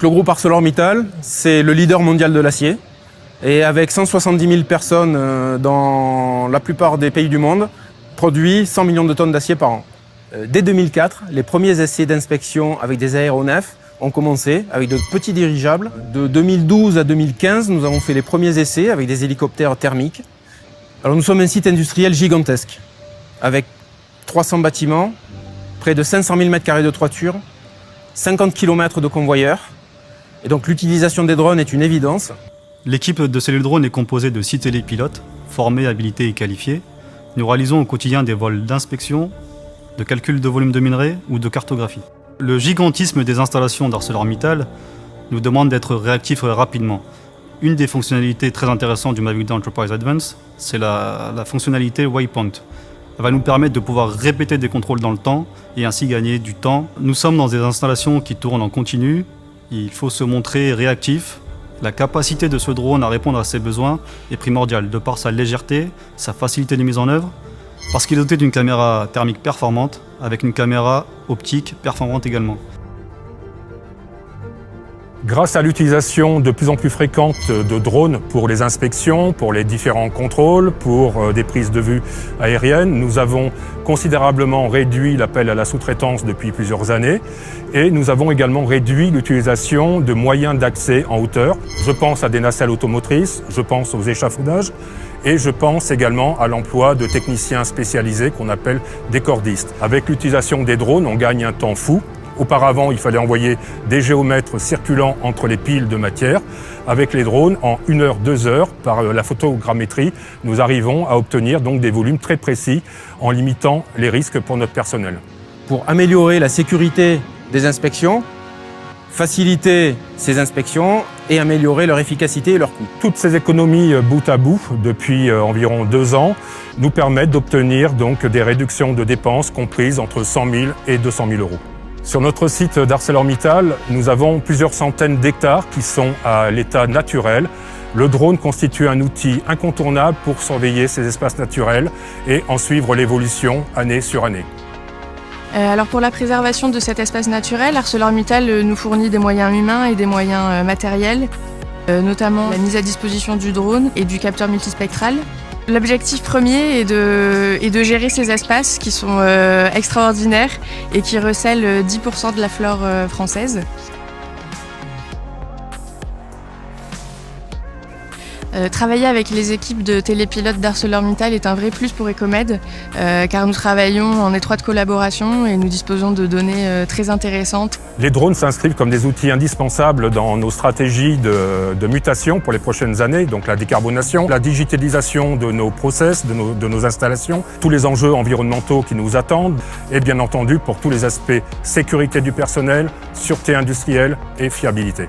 Le groupe ArcelorMittal, c'est le leader mondial de l'acier. Et avec 170 000 personnes dans la plupart des pays du monde, produit 100 millions de tonnes d'acier par an. Dès 2004, les premiers essais d'inspection avec des aéronefs ont commencé avec de petits dirigeables. De 2012 à 2015, nous avons fait les premiers essais avec des hélicoptères thermiques. Alors nous sommes un site industriel gigantesque, avec 300 bâtiments, près de 500 000 m² de toiture, 50 km de convoyeurs. Et donc l'utilisation des drones est une évidence. L'équipe de Cellule Drone est composée de 6 télépilotes, formés, habilités et qualifiés. Nous réalisons au quotidien des vols d'inspection, de calcul de volume de minerais ou de cartographie. Le gigantisme des installations d'ArcelorMittal nous demande d'être réactifs rapidement. Une des fonctionnalités très intéressantes du Mavic 2 Enterprise Advance, c'est la fonctionnalité Waypoint. Elle va nous permettre de pouvoir répéter des contrôles dans le temps et ainsi gagner du temps. Nous sommes dans des installations qui tournent en continu. Il faut se montrer réactif. La capacité de ce drone à répondre à ses besoins est primordiale, de par sa légèreté, sa facilité de mise en œuvre, parce qu'il est doté d'une caméra thermique performante, avec une caméra optique performante également. Grâce à l'utilisation de plus en plus fréquente de drones pour les inspections, pour les différents contrôles, pour des prises de vue aériennes, nous avons considérablement réduit l'appel à la sous-traitance depuis plusieurs années et nous avons également réduit l'utilisation de moyens d'accès en hauteur. Je pense à des nacelles automotrices, je pense aux échafaudages et je pense également à l'emploi de techniciens spécialisés qu'on appelle des cordistes. Avec l'utilisation des drones, on gagne un temps fou. Auparavant, il fallait envoyer des géomètres circulant entre les piles de matière. Avec les drones, en 1 heure, 2 heures, par la photogrammétrie, nous arrivons à obtenir donc des volumes très précis en limitant les risques pour notre personnel. Pour améliorer la sécurité des inspections, faciliter ces inspections et améliorer leur efficacité et leur coût. Toutes ces économies bout à bout, depuis environ 2 ans, nous permettent d'obtenir donc des réductions de dépenses comprises entre 100 000 et 200 000 euros. Sur notre site d'ArcelorMittal, nous avons plusieurs centaines d'hectares qui sont à l'état naturel. Le drone constitue un outil incontournable pour surveiller ces espaces naturels et en suivre l'évolution année sur année. Alors pour la préservation de cet espace naturel, ArcelorMittal nous fournit des moyens humains et des moyens matériels, notamment la mise à disposition du drone et du capteur multispectral. L'objectif premier est de gérer ces espaces qui sont extraordinaires et qui recèlent 10% de la flore française. Travailler avec les équipes de télépilotes d'ArcelorMittal est un vrai plus pour Ecomed, car nous travaillons en étroite collaboration et nous disposons de données très intéressantes. Les drones s'inscrivent comme des outils indispensables dans nos stratégies de mutation pour les prochaines années, donc la décarbonation, la digitalisation de nos process, de nos installations, tous les enjeux environnementaux qui nous attendent et bien entendu pour tous les aspects sécurité du personnel, sûreté industrielle et fiabilité.